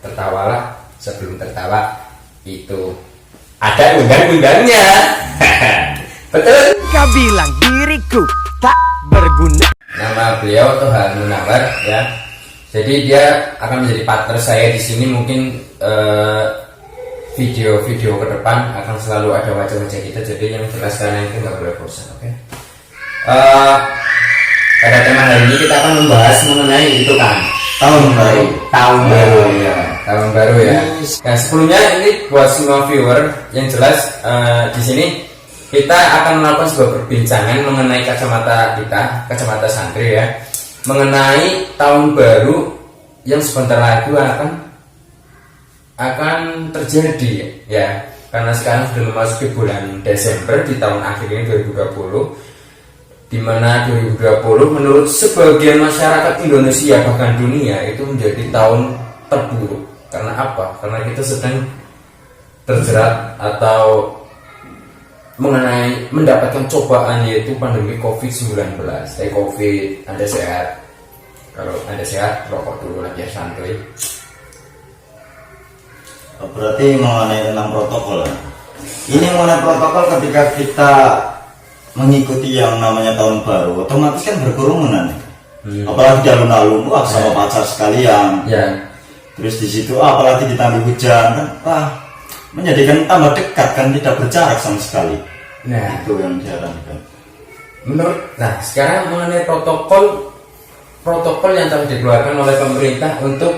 tertawalah sebelum tertawa itu ada undang-undangnya. Betul? Kau bilang diriku tak berguna. Nama beliau Toha Munawar ya. Jadi dia akan menjadi partner saya di sini. Mungkin video-video ke depan akan selalu ada wajah-wajah kita. Jadi yang jelas kalian itu nggak boleh bosan, oke? Pada tema hari ini kita akan membahas mengenai itu kan tahun baru ya, tahun baru ya. Nah, sebelumnya ini buat semua viewer yang jelas di sini kita akan melakukan sebuah perbincangan mengenai kacamata kita, kacamata santri ya, mengenai tahun baru yang sebentar lagi akan terjadi ya, karena sekarang sudah memasuki bulan Desember di tahun akhir ini 2020, di mana 2020 menurut sebagian masyarakat Indonesia bahkan dunia itu menjadi tahun terburuk. Karena apa? Karena kita sedang terjerat atau mendapatkan cobaan, yaitu pandemi COVID-19. COVID, Anda sehat? Kalau Anda sehat, rokok dulu lah biar santuy. Berarti mengenai tentang protokol. Ini mengenai protokol ketika kita mengikuti yang namanya tahun baru, otomatis kan berkerumunan. Apalagi di alun-alun, wah sama pacar sekalian. Ya. Terus di situ apalagi ditambah hujan kan, wah menjadikan tambah dekat kan, tidak berjarak sama sekali. Nah, itu yang diharapkan. Nah sekarang mengenai protokol yang telah dikeluarkan oleh pemerintah untuk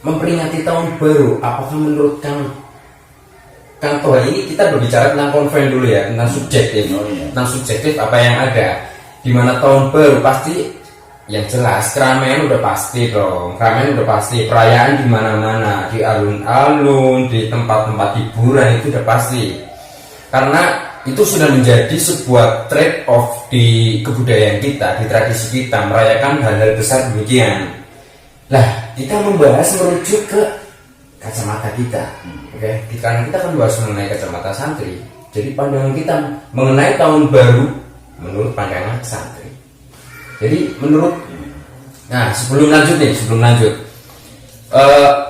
memperingati tahun baru, apakah menurut Kang Toha ini kita berbicara tentang konven dulu ya, tentang subjektif, tentang subjektif apa yang ada. Dimana tahun baru pasti yang jelas keramaian udah pasti dong, keramaian udah pasti, perayaan di mana-mana, di alun-alun, di tempat-tempat hiburan itu udah pasti. Karena itu sudah menjadi sebuah trade off di kebudayaan kita, di tradisi kita merayakan hal-hal besar demikian. Lah, kita membahas merujuk ke kacamata kita. Oke, karena kita akan bahas mengenai kacamata santri. Jadi pandangan kita mengenai tahun baru menurut pandangan santri. Jadi sebelum lanjut,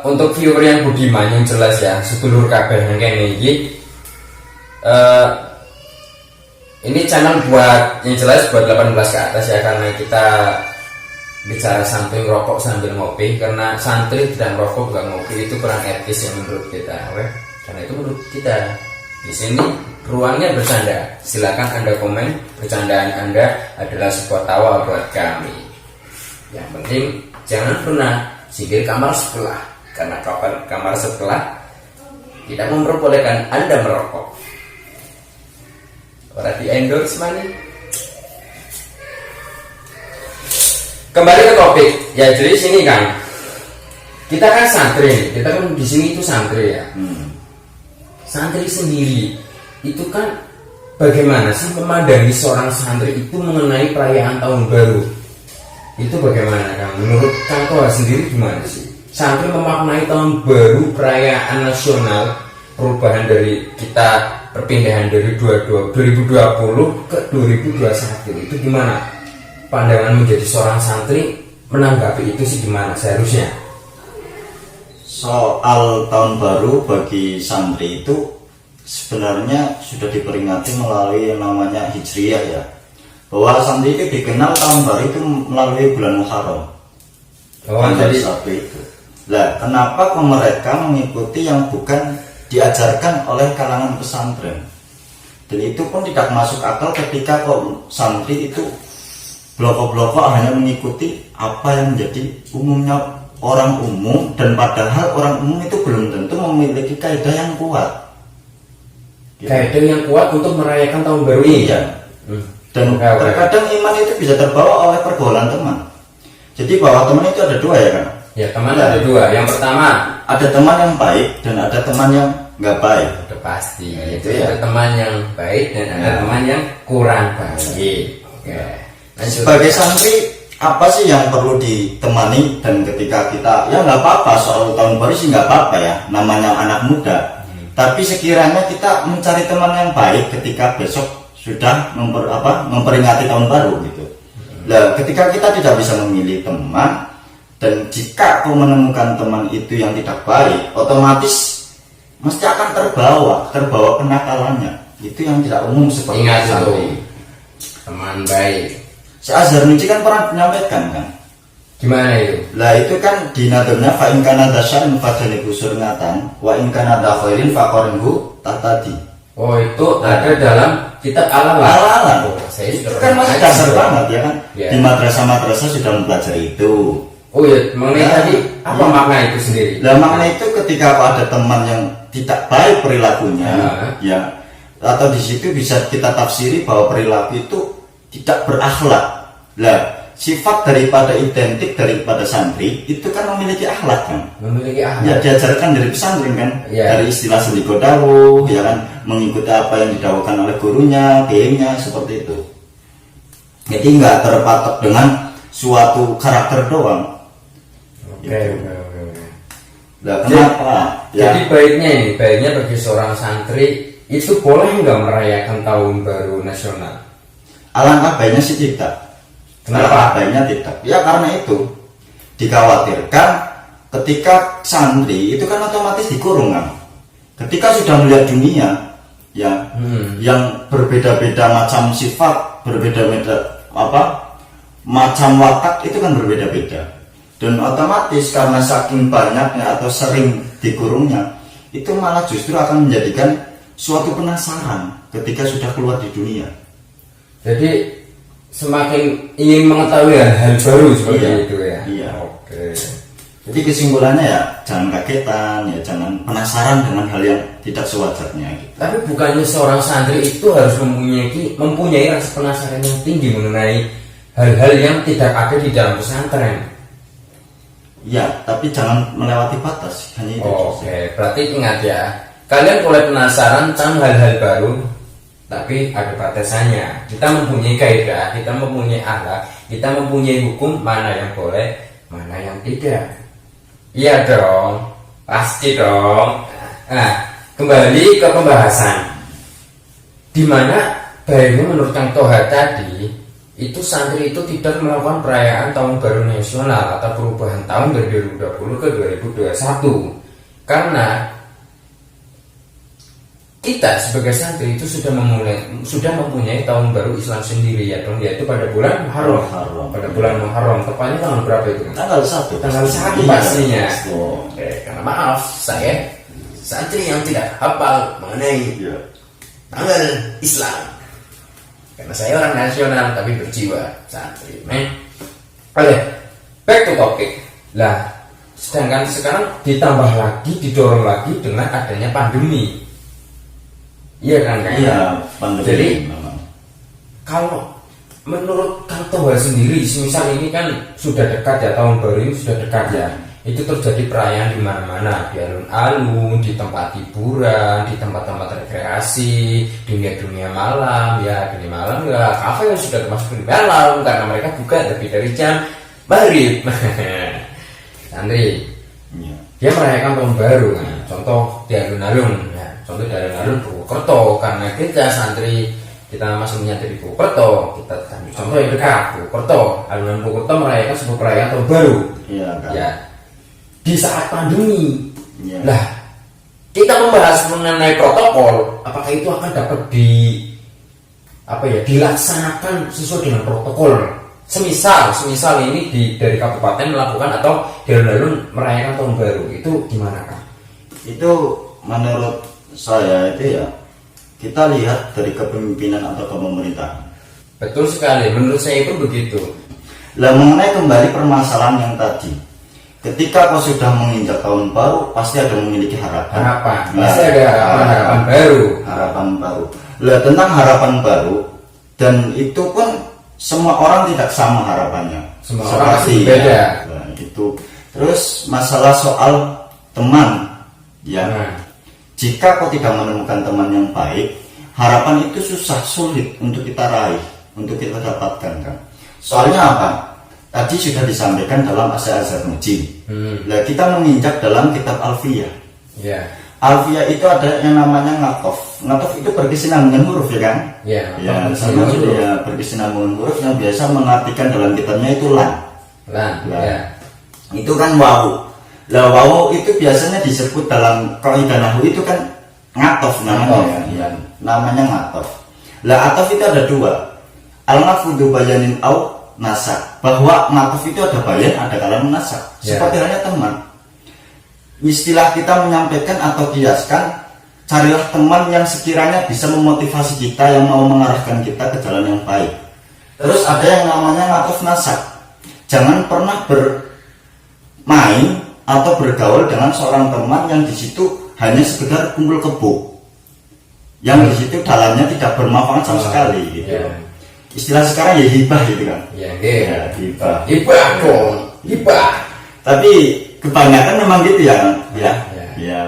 untuk viewer yang budiman yang jelas ya, sedulur kabeh yang kene iki, ini channel buat yang jelas buat 18 ke atas ya, karena kita bicara santuy rokok sambil ngopi, karena santri tidak merokok gak ngopi itu kurang etis yang menurut kita, oke? Karena itu menurut kita di sini ruangnya bercanda, silakan Anda komen, bercandaan Anda adalah sebuah tawa buat kami. Yang penting jangan pernah singgir kamar sebelah, karena kamar sebelah tidak memperbolehkan Anda merokok. Orang di endorse mana? Kembali ke topik ya, jadi sini kan kita kan santri, kita kan di sini itu santri ya. Santri sendiri itu kan bagaimana sih memandangi seorang santri itu mengenai perayaan tahun baru? Itu bagaimana Kang? Menurut Kang Toha sendiri gimana sih? Santri memaknai tahun baru, perayaan nasional, perubahan dari kita, perpindahan dari 2020 ke 2021 itu gimana? Pandangan menjadi seorang santri menanggapi itu sih gimana seharusnya? Soal tahun baru bagi santri itu sebenarnya sudah diperingati melalui yang namanya Hijriyah ya, bahwa santri itu dikenal tahun baru itu melalui bulan Muharram. Jadi satu itu. Lah, kenapa mereka mengikuti yang bukan diajarkan oleh kalangan pesantren? Dan itu pun tidak masuk akal ketika santri itu bloko-bloko hanya mengikuti apa yang menjadi umumnya orang umum, dan padahal orang umum itu belum tentu memiliki kaidah yang kuat. Kaidah yang kuat untuk merayakan tahun baru ini. Iya. Dan terkadang iman itu bisa terbawa oleh pergaulan teman. Jadi bahwa teman itu ada dua ya kan? Ya, teman ada dua. Yang pertama, ada teman yang baik dan ada teman yang nggak baik. Udah pasti. Itu ya. Ada teman yang baik dan ada teman yang kurang baik. Oke. Sebagai santri, apa sih yang perlu ditemani? Dan ketika kita, ya nggak apa-apa soal tahun baru sih nggak apa-apa ya, namanya anak muda. Tapi sekiranya kita mencari teman yang baik ketika besok sudah memperingati tahun baru gitu. Nah, ketika kita tidak bisa memilih teman Dan jika kau menemukan teman itu yang tidak baik, otomatis mesti akan terbawa kenakalannya. Itu yang tidak umum seperti Ingat itu, santri. teman baik. Si Azhar Niji kan pernah menyampaikan kan, Gimana itu? lah itu kan di nadamnya fa in kana dasya'in fajanibu surnatan wa in kana da khairin faqarinhu tatadi. Oh itu ada dalam kitab Al-Alam. Al-Alam. Oh, saya Itu sudah kan masih pernah dasar baca. banget ya kan. Ya. Di madrasah-madrasah sudah mempelajari itu. Oh iya, mengenai Nah, tadi apa iya. makna itu sendiri? Lah makna itu ketika ada teman yang tidak baik perilakunya, Nah. ya, atau di situ bisa kita tafsiri bahwa perilaku itu tidak berakhlak. Lah, sifat daripada identik daripada santri itu kan memiliki akhlak kan. Memiliki Ya akhlak. diajarkan dari pesantren kan, Ya. dari istilah sendiko dawuh, ya kan, mengikuti apa yang didawuhkan oleh gurunya, kiainya seperti itu. Jadi nggak terpatok dengan suatu karakter doang. Oke, oke, oke. Lah kenapa? Jadi baiknya bagi seorang santri itu boleh nggak merayakan tahun baru nasional? Alangkah baiknya sih tidak. Kenapa? Alangkah baiknya tidak. Ya karena itu dikhawatirkan ketika santri itu kan otomatis dikurung kan. Ketika sudah melihat dunia, ya, yang berbeda-beda macam sifat, berbeda-beda macam watak itu kan berbeda-beda. Dan otomatis karena saking banyaknya atau sering dikurungnya, itu malah justru akan menjadikan suatu penasaran ketika sudah keluar di dunia. Jadi semakin ingin mengetahui hal baru seperti Iya, itu ya. iya. Oke. Jadi kesimpulannya ya jangan kagetan, ya jangan penasaran dengan hal yang tidak sewajarnya gitu. Tapi bukannya seorang santri itu harus mempunyai rasa penasaran yang tinggi mengenai hal-hal yang tidak ada di dalam pesantren. Ya, tapi jangan melewati batas, hanya itu. Oke, berarti ingat ya, kalian boleh penasaran tentang hal-hal baru, tapi ada batasannya. Kita mempunyai kaidah, kita mempunyai akhlak, kita mempunyai hukum mana yang boleh, mana yang tidak. Iya dong, pasti dong. Nah, kembali ke pembahasan. Dimana baiknya menurut Kang Toha tadi, itu santri itu tidak melakukan perayaan tahun baru nasional atau perubahan tahun dari 2020 ke 2021 karena kita sebagai santri itu sudah mempunyai tahun baru Islam sendiri ya dong, yaitu pada bulan Muharram. Pada bulan Muharram, tepatnya tanggal berapa itu? Tanggal 1. Tanggal 1 pastinya. Oh. Oke, karena maaf saya santri yang tidak hafal mengenai Ya. tanggal Islam. Karena saya orang nasional tapi berjiwa santri. Oke, back to topic. Lah, sedangkan sekarang ditambah lagi, didorong lagi dengan adanya pandemi. Iya kan? Iya, pandemi. Jadi memang. kalau menurut Kang Toha sendiri, misal ini kan sudah dekat ya, tahun baru ini sudah dekat ya. Itu terjadi perayaan di mana-mana, di alun-alun, di tempat hiburan, di tempat-tempat rekreasi, dunia malam, ya dunia malam ya kafe yang sudah termasuk dunia malam karena mereka buka lebih dari jam maghrib. Santri, Iya. dia merayakan tahun baru, kan? Contoh di alun-alun, ya. Contoh di alun-alun Purwokerto, karena kita santri kita masih menyantri di Purwokerto, kita ambil contoh yang dekat Purwokerto, alun-alun Purwokerto merayakan sebuah perayaan tahun baru. Iya kan. Ya, di saat pandemi. Iya. Lah, kita membahas mengenai protokol, apakah itu akan dapat dilaksanakan sesuai dengan protokol? Semisal ini dari kabupaten melakukan atau di alun-alun merayakan tahun baru, itu gimana Kak? Itu menurut saya itu ya kita lihat dari kepemimpinan atau kepemerintahan. Betul sekali, menurut saya itu begitu. Lah mengenai kembali permasalahan yang tadi, ketika kau sudah menginjak tahun baru, pasti ada memiliki harapan. Pasti ada harapan baru. Harapan baru. Lah tentang harapan baru, dan itu pun semua orang tidak sama harapannya. Semua orang pasti beda. Nah, itu. Terus masalah soal teman, ya. Nah. Jika kau tidak menemukan teman yang baik, harapan itu sulit untuk kita raih, untuk kita dapatkan kan. Soalnya apa? Tadi sudah disampaikan dalam Azhar Niji. Nah, kita menginjak dalam kitab Alfiyah. Ya. Alfiyah itu ada yang namanya ngatof. Ngatof itu berkesinambungan huruf ya kan? Ya, Ya, sama juga ya berkesinambungan huruf yang biasa mengartikan dalam kitabnya itu lan. Lan, Lan. ya. itu kan wawu. Lah wawu itu biasanya disebut dalam kaidah nahwu itu kan ngatof namanya ya. Namanya ngatof. Lah atof itu ada dua. Al-mafudhu bayanin au nasak. Bahwa ngatof itu ada bayan, ada kalam nasak. Seperti halnya teman. Istilah kita menyampaikan atau kiaskan, carilah teman yang sekiranya bisa memotivasi kita, yang mau mengarahkan kita ke jalan yang baik. Terus ada yang namanya ngatof nasak. Jangan pernah bermain atau bergaul dengan seorang teman yang di situ hanya sekedar kumpul kebo, yang di situ dalamnya tidak bermanfaat sama sekali gitu. Istilah sekarang ya hibah gitu kan. Hibah dong, hibah. Tapi kebanyakan memang gitu ya,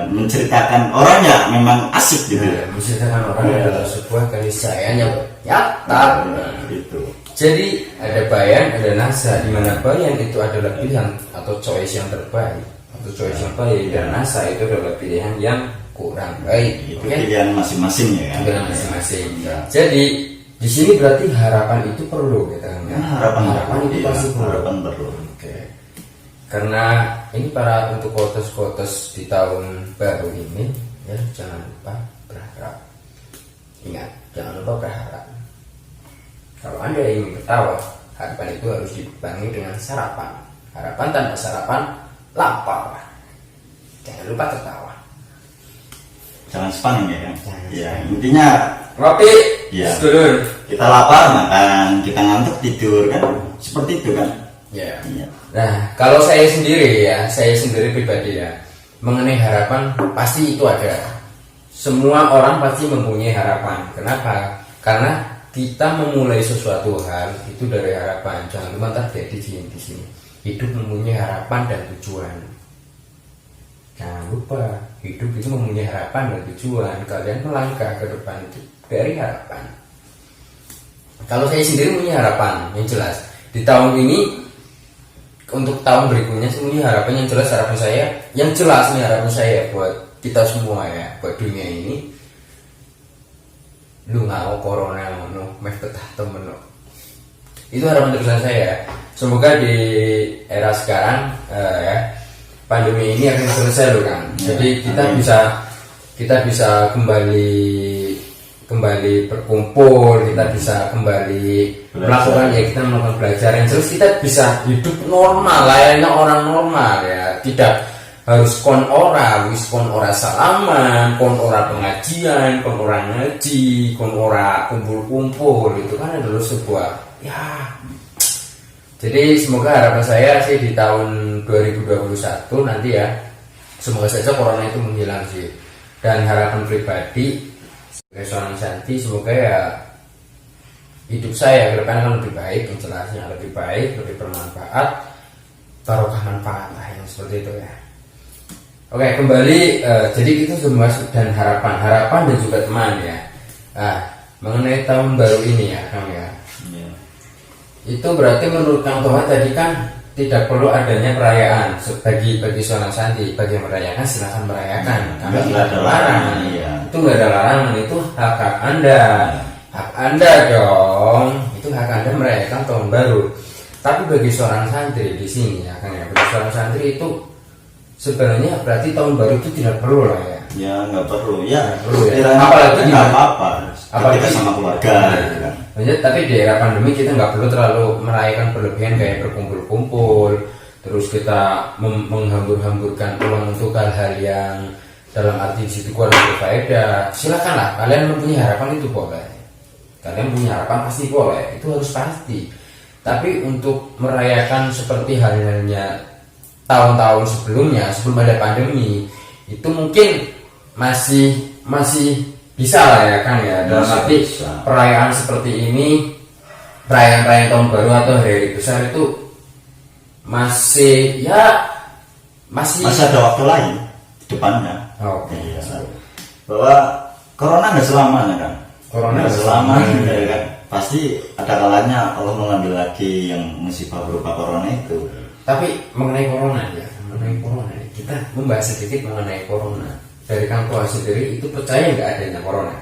menceritakan orangnya memang asik gitu. Menceritakan orang adalah sebuah keniscayaan yang nyata. Gitu. Jadi ada bayan, ada nasa, di mana bayan itu adalah pilihan atau choice yang terbaik, atau choice yang baik, dan nasa itu adalah pilihan yang kurang baik. Itu pilihan masing-masing ya kan. Pilihan masing-masing. Jadi di sini berarti harapan itu perlu, kita kan? Harapan itu pasti perlu. Harapan perlu. Oke. Karena ini para untuk quotes-quotes di tahun baru ini, ya jangan lupa berharap. Ingat, jangan lupa berharap. Kalau Anda ingin ketawa, harapan itu harus dibangun dengan sarapan. Harapan tanpa sarapan, lapar. Jangan lupa tertawa. Jangan spam ya kan. Jangan Ya, spam. intinya Ngopi, ya, sedulur. kita lapar makan, kita ngantuk tidur kan. Seperti itu kan. Ya. Iya. Nah, kalau saya sendiri pribadi ya, mengenai harapan pasti itu ada. Semua orang pasti mempunyai harapan. Kenapa? Karena kita memulai sesuatu hal itu dari harapan. Jangan lupa terjadi di sini. Hidup mempunyai harapan dan tujuan. Jangan lupa, hidup itu mempunyai harapan dan tujuan. Kalian melangkah ke depan itu dari harapan. Kalau saya sendiri punya harapan yang jelas di tahun ini, untuk tahun berikutnya saya punya harapan yang jelas. Harapan saya buat kita semua ya, buat dunia ini. Lu ngau corona ngono meh betah temen lo. Itu harapan terbesar saya. Semoga di era sekarang ya, pandemi ini akan selesai loh kan. Jadi kita bisa kembali berkumpul, kita bisa kembali melakukan belajar yang terus kita bisa hidup normal layaknya orang normal ya. Tidak harus kon ora salaman, kon ora pengajian, kon ora ngaji, kon ora kumpul-kumpul. Itu kan adalah sebuah ya. Jadi semoga harapan saya sih di tahun 2021 nanti ya, semoga saja corona itu menghilang sih. Dan harapan pribadi sebagai seorang Santi, semoga ya hidup saya ke depan akan lebih baik, yang jelasnya lebih baik, lebih bermanfaat, barokah manfaat lah yang seperti itu ya. Oke, kembali jadi itu semua dan harapan dan juga teman ya. Mengenai tahun baru ini ya Kang ya. Itu berarti menurut Kang Toha tadi kan tidak perlu adanya perayaan bagi seorang Santi. Bagi yang merayakan silakan merayakan. Kami tidak ada larangan. Itu nggak ada larangan, itu hak Anda. Hak Anda dong. Itu hak Anda merayakan tahun baru. Tapi bagi seorang santri di sini ya Kang ya, bagi seorang santri itu sebenarnya berarti tahun baru itu tidak perlu lah ya. Ya nggak perlu ya. Apalagi nggak apa-apa. Apalagi kita sama keluarga. Gitu kan. Tapi di era pandemi kita nggak perlu terlalu merayakan berlebihan kayak berkumpul-kumpul. Terus kita menghambur-hamburkan uang untuk hal-hal yang dalam arti di situ kurang berfaedah. Silakanlah kalian mempunyai harapan itu boleh. Kalian punya harapan pasti boleh. Itu harus pasti. Tapi untuk merayakan seperti halnya tahun-tahun sebelumnya, sebelum ada pandemi, itu mungkin masih bisa lah ya kan ya. Dalam arti perayaan seperti ini, perayaan tahun baru atau hari besar itu masih ada waktu lain depannya. Iya. Bahwa corona nggak selamanya kan. Corona nggak selamanya ya kan. Pasti ada kalanya Allah mengambil lagi yang musibah berupa corona itu. Tapi mengenai corona kita membahas sedikit mengenai corona. Dari Kang Toha sendiri itu percaya nggak adanya corona?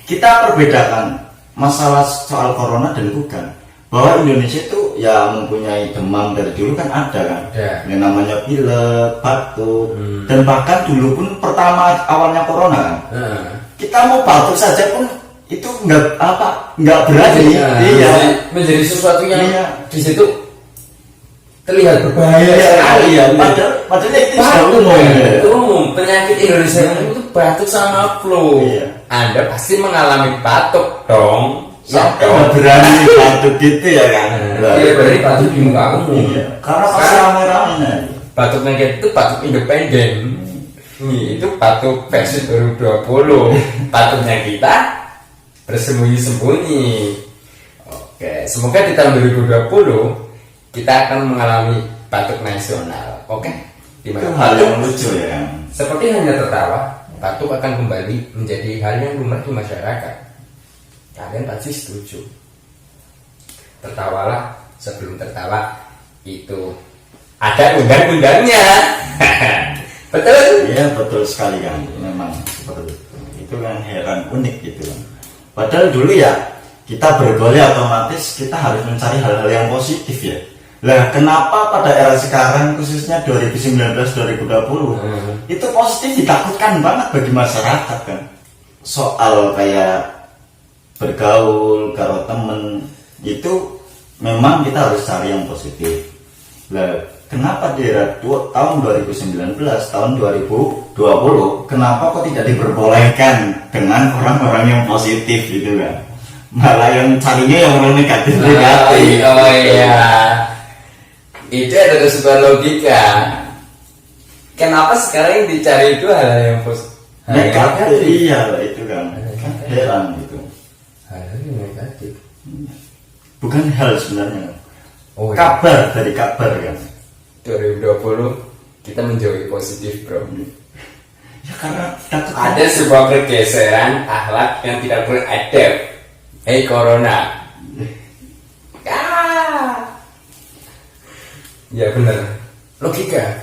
Kita perbedakan masalah soal corona dan bukan. Bahwa Indonesia itu ya mempunyai demam dari dulu kan ada kan, Ada. yang namanya pilek, batuk, dan bahkan dulu pun pertama awalnya corona kan, kita mau batuk saja pun itu nggak berani, menjadi sesuatu yang Iya. di situ terlihat berbahaya sekali ya. Padahal itu sudah Batuk umum, ya. itu umum. Penyakit Indonesia itu batuk sama flu. Iya. Anda pasti mengalami batuk dong. Sampai nggak berani batuk gitu ya kan? Iya, berarti batuk di muka umum. Iya. Karena pasti Sekarang rame-rame. batuk negatif itu batuk independen. Itu batuk versi 2020. Batuknya kita bersembunyi-sembunyi. Oke, semoga di tahun 2020 kita akan mengalami batuk nasional. Oke? Itu hal yang lucu ya kan? Seperti hanya tertawa, batuk akan kembali menjadi hal yang lumrah di masyarakat. Kalian pasti setuju. Tertawalah sebelum tertawa, itu ada undang-undangnya. Betul? Iya betul sekali kan, memang seperti itu kan, heran unik gitu kan. Padahal dulu ya kita bergaul otomatis kita harus mencari hal-hal yang positif ya. Lah kenapa pada era sekarang khususnya 2019-2020 itu positif ditakutkan banget bagi masyarakat kan? Soal kayak bergaul karo temen itu memang kita harus cari yang positif. Lah kenapa di era tahun 2019 tahun 2020 kenapa kok tidak diperbolehkan dengan orang-orang yang positif gitu kan? Malah yang carinya yang orang negatif. Oh iya. Itu ada sebuah logika. Kenapa sekarang yang dicari itu hal yang positif? Negatif, iya itu kan. Kan heran gitu. Hal yang negatif. Bukan hal sebenarnya. Oh, iya. Kabar dari kabar kan. 2020 kita menjauhi positif, bro. Ya karena takut Ada sebuah pergeseran akhlak yang tidak beradab. Hei corona. Ya benar. Logika.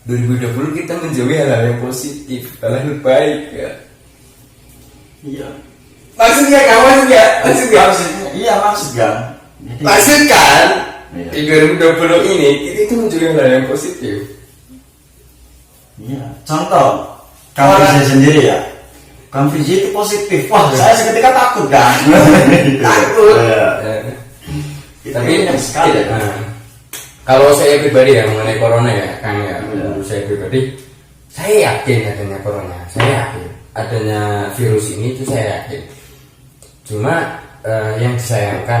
2020 kita menjauhi hal-hal yang positif, hal yang baik ya. Iya. Maksudnya kamu maksudnya? Maksudnya, iya maksud kan. Jadi, Maksud kan? Iya. Di 2020 ini kita itu menjauhi hal yang positif. iya. Contoh, kamu saya sendiri ya. Kamu itu positif. Wah, saya seketika takut kan. Takut. Iya. Tapi yang sekali. Kalau saya pribadi ya mengenai corona ya, Kang ya, menurut saya pribadi, saya yakin adanya corona, saya yakin adanya virus ini itu saya yakin. Cuma yang disayangkan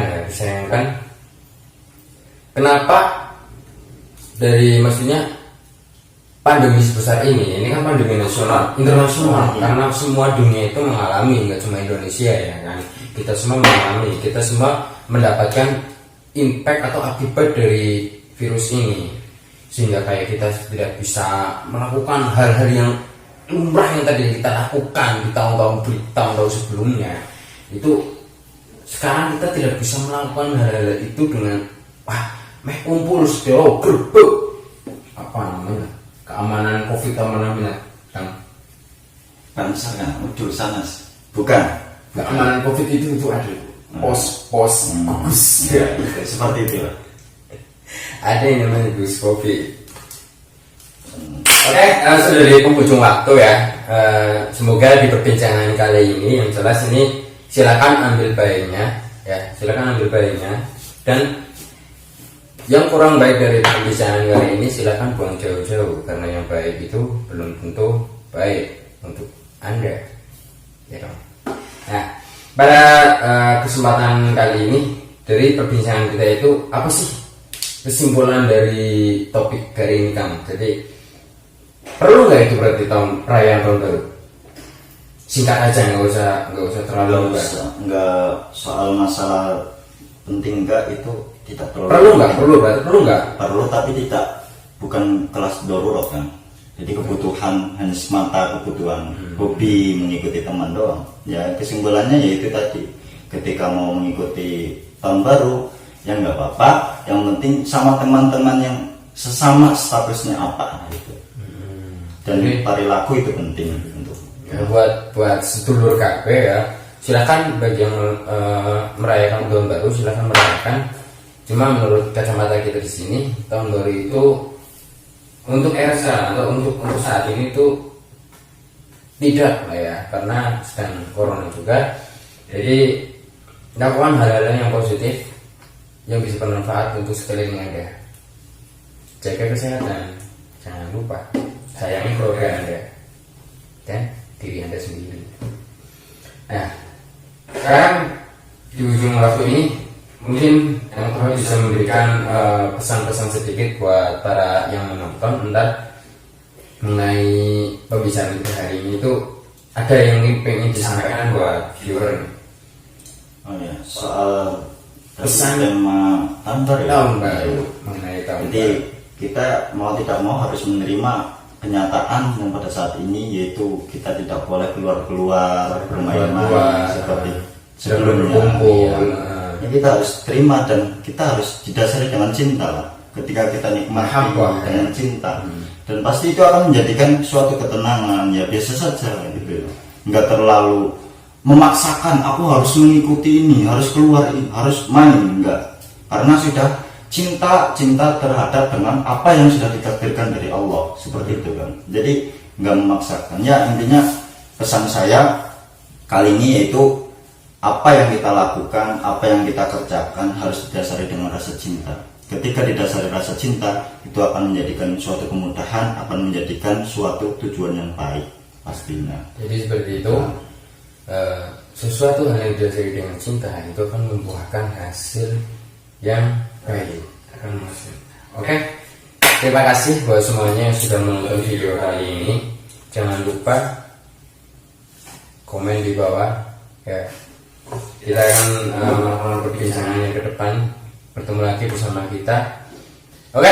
kenapa dari maksudnya pandemi sebesar ini kan pandemi nasional, internasional, karena semua dunia itu mengalami, nggak cuma Indonesia ya kan, kita semua mengalami, kita semua mendapatkan impact atau akibat dari virus ini, sehingga kayak kita tidak bisa melakukan hal-hal yang lumrah yang tadi kita lakukan di tahun-tahun sebelumnya. Itu sekarang kita tidak bisa melakukan hal-hal itu dengan meh kumpul sedero gerbek apa namanya keamanan covid namanya kan Sana, udah sana. Bukan. keamanan covid itu ada pos bagus ya. Seperti itu lah. Ada yang namanya Gus Kopi. Oke, sudah di penghujung waktu ya. Semoga di perbincangan kali ini yang jelas ini silakan ambil baiknya ya, silakan ambil baiknya, dan yang kurang baik dari perbincangan kali ini silakan buang jauh-jauh, karena yang baik itu belum tentu baik untuk Anda. Ya dong. Nah, pada kesempatan kali ini dari perbincangan kita itu apa sih kesimpulan dari topik hari ini, Kang? Jadi perlu nggak itu berarti perayaan tahun baru? Singkat aja, nggak usah terlalu Nggak soal masalah penting enggak itu tidak terlalu. Perlu nggak? Perlu tapi tidak, bukan kelas darurat kan. Jadi kebutuhan hanya semata kebutuhan hobi mengikuti teman doang. Ya kesimpulannya yaitu tadi, ketika mau mengikuti tahun baru ya nggak apa-apa, yang penting sama teman-teman yang sesama statusnya apa gitu. Dan perilaku itu penting untuk ya, buat sedulur KB ya, silakan bagi yang merayakan tahun baru silakan merayakan, Cuma menurut kacamata kita di sini, tahun baru itu untuk era sekarang atau untuk saat ini itu tidak lah ya, karena sedang corona juga. Jadi lakukan hal-hal yang positif yang bisa bermanfaat untuk sekeliling Anda. Jaga kesehatan, jangan lupa sayangi keluarga Anda dan diri Anda sendiri. Nah, sekarang di ujung waktu ini mungkin yang Tuhan bisa memberikan pesan-pesan sedikit buat para yang menonton entar mengenai pembicaraan kita hari ini itu ada yang ingin disampaikan buat viewer. Oh ya, soal Pesan tema tahun baru ya. tahun baru, mengenai tahun Jadi baru. kita mau tidak mau harus menerima kenyataan yang pada saat ini, yaitu kita tidak boleh keluar bermain-main Keluar, seperti sebelum sebelumnya. berkumpul. Ya, kita harus terima dan kita harus didasari dengan cinta lah. Ketika kita nikmati Mahabbah, dengan cinta, dan pasti itu akan menjadikan suatu ketenangan. Ya biasa saja gitu, nggak terlalu memaksakan aku harus mengikuti ini, harus keluar ini, harus main, enggak. Karena sudah cinta terhadap dengan apa yang sudah ditakdirkan dari Allah, seperti itu kan. Jadi nggak memaksakan. Ya intinya pesan saya kali ini yaitu apa yang kita lakukan, apa yang kita kerjakan harus didasari dengan rasa cinta. Ketika didasari rasa cinta, itu akan menjadikan suatu kemudahan, akan menjadikan suatu tujuan yang baik pastinya. Jadi seperti itu, sesuatu hal yang didasari dengan cinta itu akan membuahkan hasil yang baik. Oke, terima kasih buat semuanya yang sudah menonton video kali ini. Jangan lupa komen di bawah ya. Kita akan melakukan perbincangan yang ke depan. Bertemu lagi bersama kita. Oke,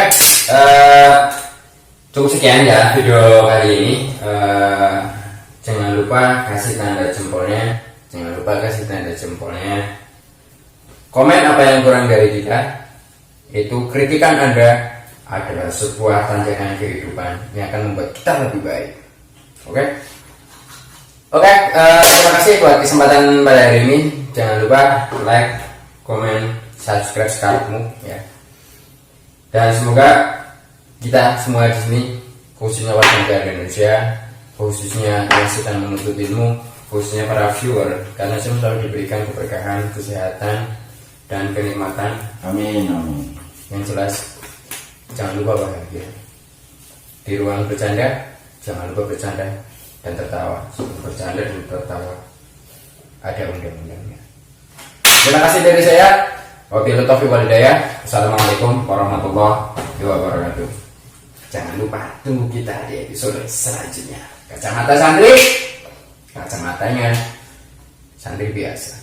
cukup sekian ya video kali ini. Jangan lupa kasih tanda jempolnya. Jangan lupa kasih tanda jempolnya. Komen apa yang kurang dari kita. Itu kritikan Anda adalah sebuah tanjakan kehidupan yang akan membuat kita lebih baik. Oke, terima kasih buat kesempatan pada hari ini. Jangan lupa like, komen, subscribe sekarangmu ya. Dan semoga kita semua di sini, khususnya warga negara Indonesia, khususnya yang sedang menuntut ilmu, khususnya para viewer, karena semua selalu diberikan keberkahan, kesehatan, dan kenikmatan. Amin, amin. Yang jelas, jangan lupa bahagia. Di ruang bercanda, jangan lupa bercanda dan tertawa. Sebelum bercanda dan tertawa, ada undang-undangnya. Terima kasih dari saya. Wabillahi taufiq wal hidayah. Assalamualaikum warahmatullahi wabarakatuh. Jangan lupa tunggu kita di episode selanjutnya. Kacamata santri, kacamatanya santri biasa.